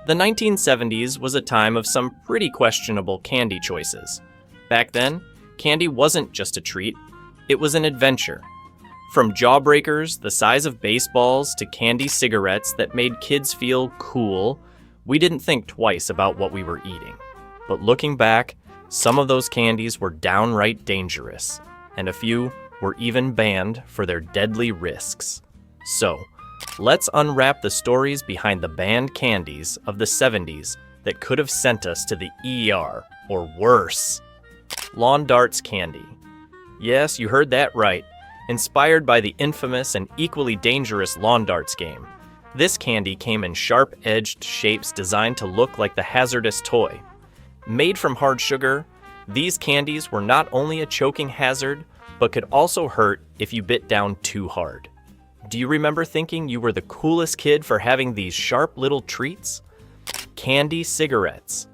The 1970s was a time of some pretty questionable candy choices. Back then, candy wasn't just a treat, it was an adventure. From Jawbreakers the size of baseballs to candy cigarettes that made kids feel cool, we didn't think twice about what we were eating. But looking back, some of those candies were downright dangerous, and a few were even banned for their deadly risks. So, let's unwrap the stories behind the banned candies of the 70s that could have sent us to the ER, or worse. Lawn Darts candy. Yes, you heard that right. Inspired by the infamous and equally dangerous Lawn Darts game, this candy came in sharp-edged shapes designed to look like the hazardous toy. Made from hard sugar, these candies were not only a choking hazard, but could also hurt if you bit down too hard. Do you remember thinking you were the coolest kid for having these sharp little treats? Candy cigarettes.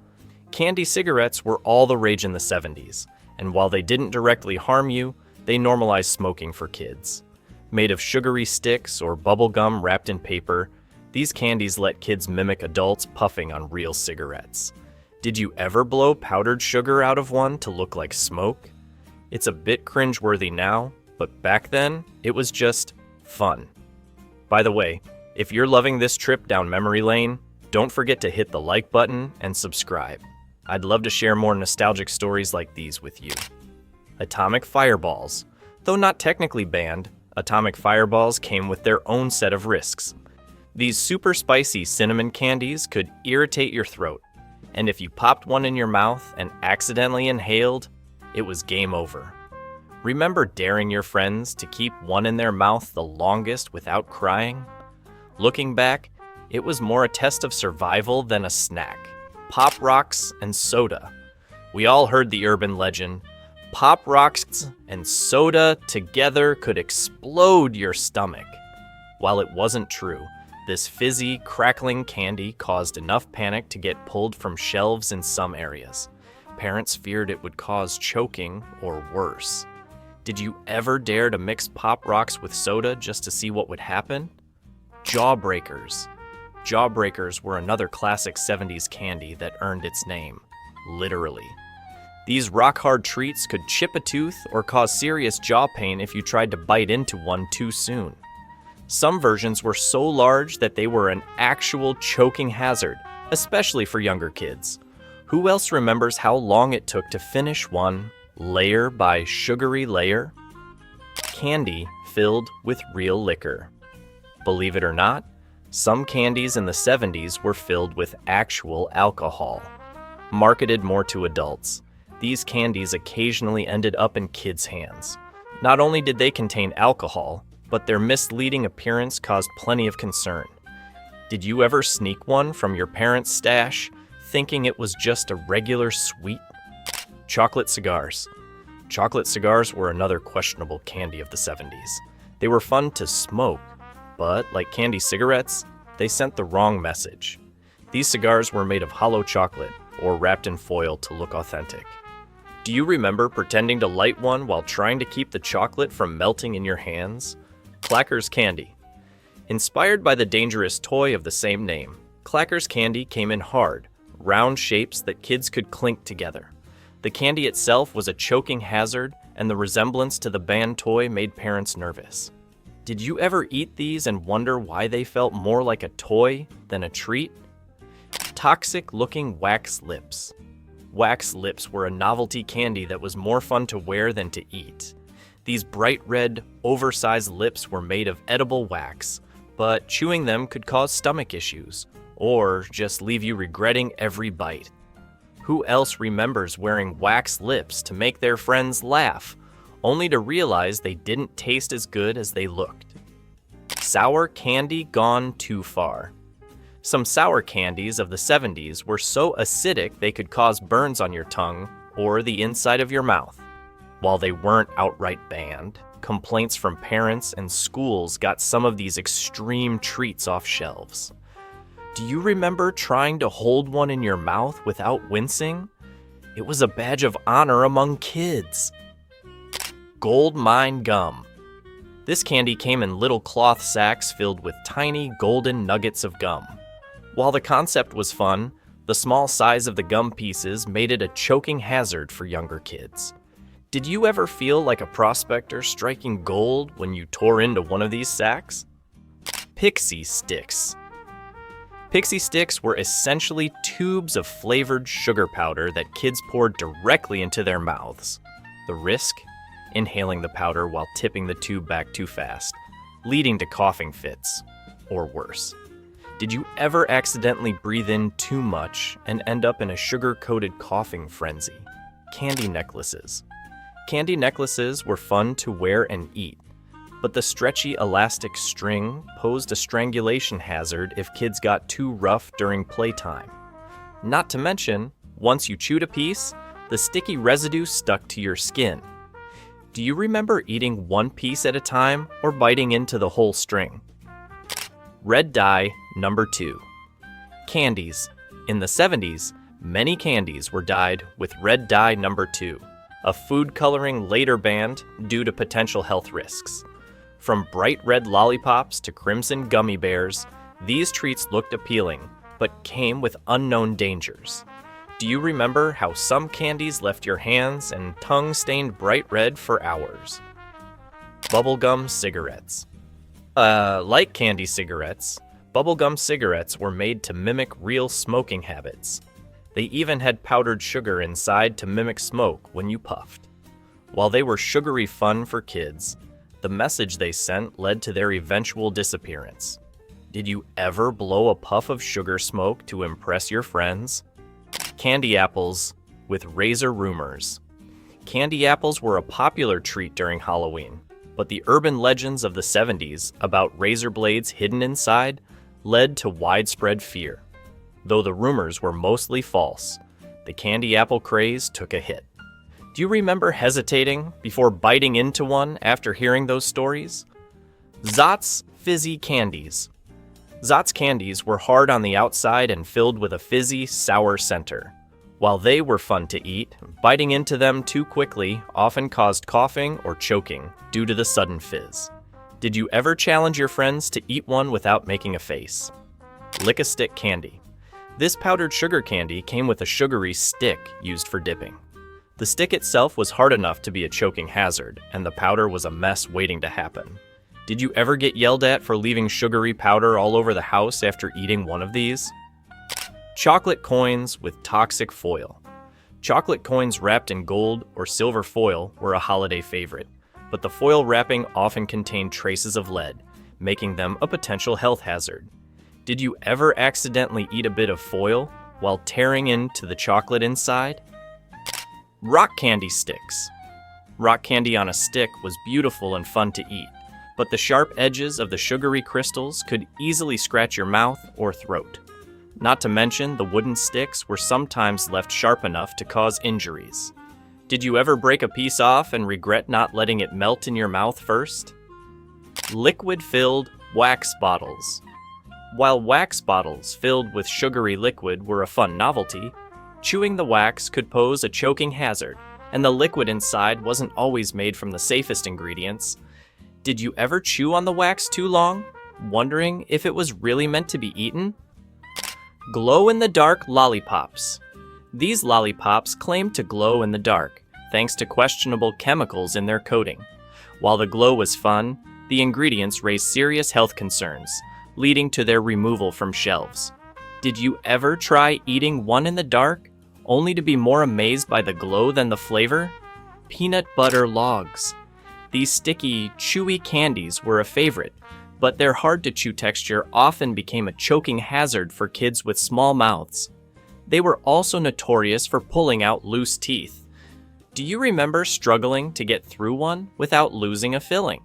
Candy cigarettes were all the rage in the 70s, and while they didn't directly harm you, they normalized smoking for kids. Made of sugary sticks or bubblegum wrapped in paper, these candies let kids mimic adults puffing on real cigarettes. Did you ever blow powdered sugar out of one to look like smoke? It's a bit cringeworthy now, but back then, it was just fun. By the way, if you're loving this trip down memory lane, don't forget to hit the like button and subscribe. I'd love to share more nostalgic stories like these with you. Atomic fireballs. Though not technically banned, atomic fireballs came with their own set of risks. These super spicy cinnamon candies could irritate your throat, and if you popped one in your mouth and accidentally inhaled, it was game over. Remember daring your friends to keep one in their mouth the longest without crying? Looking back, it was more a test of survival than a snack. Pop rocks and soda. We all heard the urban legend, Pop rocks and soda together could explode your stomach. While it wasn't true, this fizzy, crackling candy caused enough panic to get pulled from shelves in some areas. Parents feared it would cause choking or worse. Did you ever dare to mix Pop Rocks with soda just to see what would happen? Jawbreakers. Jawbreakers were another classic 70s candy that earned its name, literally. These rock-hard treats could chip a tooth or cause serious jaw pain if you tried to bite into one too soon. Some versions were so large that they were an actual choking hazard, especially for younger kids. Who else remembers how long it took to finish one layer by sugary layer? Candy filled with real liquor. Believe it or not, some candies in the 70s were filled with actual alcohol. Marketed more to adults, these candies occasionally ended up in kids' hands. Not only did they contain alcohol, but their misleading appearance caused plenty of concern. Did you ever sneak one from your parents' stash, thinking it was just a regular sweet? Chocolate cigars. Chocolate cigars were another questionable candy of the 70s. They were fun to smoke, but like candy cigarettes, they sent the wrong message. These cigars were made of hollow chocolate or wrapped in foil to look authentic. Do you remember pretending to light one while trying to keep the chocolate from melting in your hands? Clacker's candy. Inspired by the dangerous toy of the same name, Clacker's candy came in hard, round shapes that kids could clink together. The candy itself was a choking hazard, and the resemblance to the banned toy made parents nervous. Did you ever eat these and wonder why they felt more like a toy than a treat? Toxic-looking wax lips. Wax lips were a novelty candy that was more fun to wear than to eat. These bright red, oversized lips were made of edible wax, but chewing them could cause stomach issues, or just leave you regretting every bite. Who else remembers wearing wax lips to make their friends laugh, only to realize they didn't taste as good as they looked? Sour candy gone too far. Some sour candies of the 70s were so acidic they could cause burns on your tongue or the inside of your mouth. While they weren't outright banned, complaints from parents and schools got some of these extreme treats off shelves. Do you remember trying to hold one in your mouth without wincing? It was a badge of honor among kids. Gold Mine gum. This candy came in little cloth sacks filled with tiny golden nuggets of gum. While the concept was fun, the small size of the gum pieces made it a choking hazard for younger kids. Did you ever feel like a prospector striking gold when you tore into one of these sacks? Pixy Stix. Pixy Stix were essentially tubes of flavored sugar powder that kids poured directly into their mouths. The risk? Inhaling the powder while tipping the tube back too fast, leading to coughing fits, or worse. Did you ever accidentally breathe in too much and end up in a sugar-coated coughing frenzy? Candy necklaces. Candy necklaces were fun to wear and eat, but the stretchy elastic string posed a strangulation hazard if kids got too rough during playtime. Not to mention, once you chewed a piece, the sticky residue stuck to your skin. Do you remember eating one piece at a time or biting into the whole string? Red dye, number 2. Candies. In the 70s, many candies were dyed with red dye number 2, a food coloring later banned due to potential health risks. From bright red lollipops to crimson gummy bears, these treats looked appealing, but came with unknown dangers. Do you remember how some candies left your hands and tongue stained bright red for hours? Bubblegum cigarettes. Like candy cigarettes, bubblegum cigarettes were made to mimic real smoking habits. They even had powdered sugar inside to mimic smoke when you puffed. While they were sugary fun for kids, the message they sent led to their eventual disappearance. Did you ever blow a puff of sugar smoke to impress your friends? Candy apples with razor rumors. Candy apples were a popular treat during Halloween, but the urban legends of the 70s about razor blades hidden inside led to widespread fear. Though the rumors were mostly false, the candy apple craze took a hit. Do you remember hesitating before biting into one after hearing those stories? Zotz fizzy candies. Zotz candies were hard on the outside and filled with a fizzy, sour center. While they were fun to eat, biting into them too quickly often caused coughing or choking due to the sudden fizz. Did you ever challenge your friends to eat one without making a face? Licorice candy. This powdered sugar candy came with a sugary stick used for dipping. The stick itself was hard enough to be a choking hazard, and the powder was a mess waiting to happen. Did you ever get yelled at for leaving sugary powder all over the house after eating one of these? Chocolate coins with toxic foil. Chocolate coins wrapped in gold or silver foil were a holiday favorite, but the foil wrapping often contained traces of lead, making them a potential health hazard. Did you ever accidentally eat a bit of foil while tearing into the chocolate inside? Rock candy sticks. Rock candy on a stick was beautiful and fun to eat, but the sharp edges of the sugary crystals could easily scratch your mouth or throat. Not to mention, the wooden sticks were sometimes left sharp enough to cause injuries. Did you ever break a piece off and regret not letting it melt in your mouth first? Liquid-filled wax bottles. While wax bottles filled with sugary liquid were a fun novelty, chewing the wax could pose a choking hazard, and the liquid inside wasn't always made from the safest ingredients. Did you ever chew on the wax too long, wondering if it was really meant to be eaten? Glow-in-the-dark lollipops. These lollipops claimed to glow in the dark, thanks to questionable chemicals in their coating. While the glow was fun, the ingredients raised serious health concerns, leading to their removal from shelves. Did you ever try eating one in the dark, only to be more amazed by the glow than the flavor? Peanut butter logs. These sticky, chewy candies were a favorite, but their hard-to-chew texture often became a choking hazard for kids with small mouths. They were also notorious for pulling out loose teeth. Do you remember struggling to get through one without losing a filling?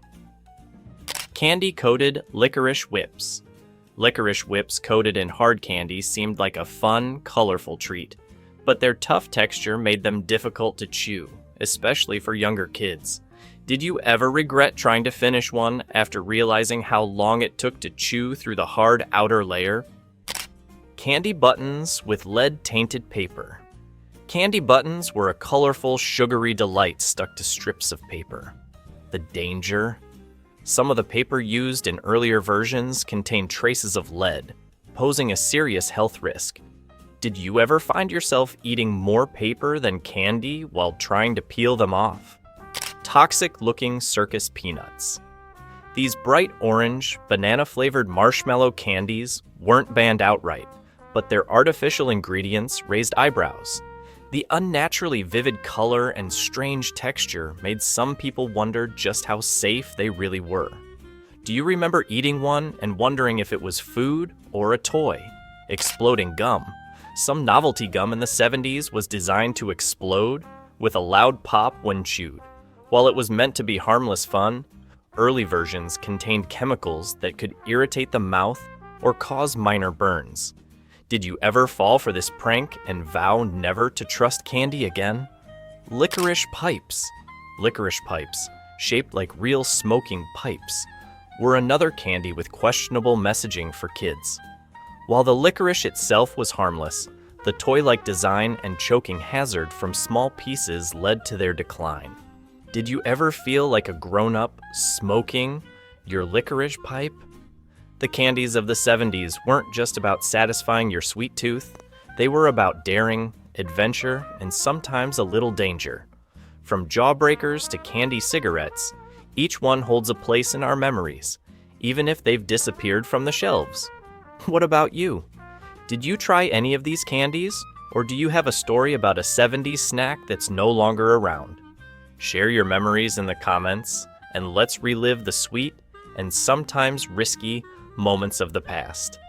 Candy-coated licorice whips. Licorice whips coated in hard candy seemed like a fun, colorful treat, but their tough texture made them difficult to chew, especially for younger kids. Did you ever regret trying to finish one after realizing how long it took to chew through the hard outer layer? Candy buttons with lead-tainted paper. Candy buttons were a colorful, sugary delight stuck to strips of paper. The danger? Some of the paper used in earlier versions contained traces of lead, posing a serious health risk. Did you ever find yourself eating more paper than candy while trying to peel them off? Toxic-looking circus peanuts. These bright orange, banana-flavored marshmallow candies weren't banned outright, but their artificial ingredients raised eyebrows. The unnaturally vivid color and strange texture made some people wonder just how safe they really were. Do you remember eating one and wondering if it was food or a toy? Exploding gum. Some novelty gum in the 70s was designed to explode with a loud pop when chewed. While it was meant to be harmless fun, early versions contained chemicals that could irritate the mouth or cause minor burns. Did you ever fall for this prank and vow never to trust candy again? Licorice pipes. Licorice pipes, shaped like real smoking pipes, were another candy with questionable messaging for kids. While the licorice itself was harmless, the toy-like design and choking hazard from small pieces led to their decline. Did you ever feel like a grown-up smoking your licorice pipe? The candies of the 70s weren't just about satisfying your sweet tooth. They were about daring, adventure, and sometimes a little danger. From Jawbreakers to candy cigarettes, each one holds a place in our memories, even if they've disappeared from the shelves. What about you? Did you try any of these candies, or do you have a story about a 70s snack that's no longer around? Share your memories in the comments, and let's relive the sweet and sometimes risky moments of the past.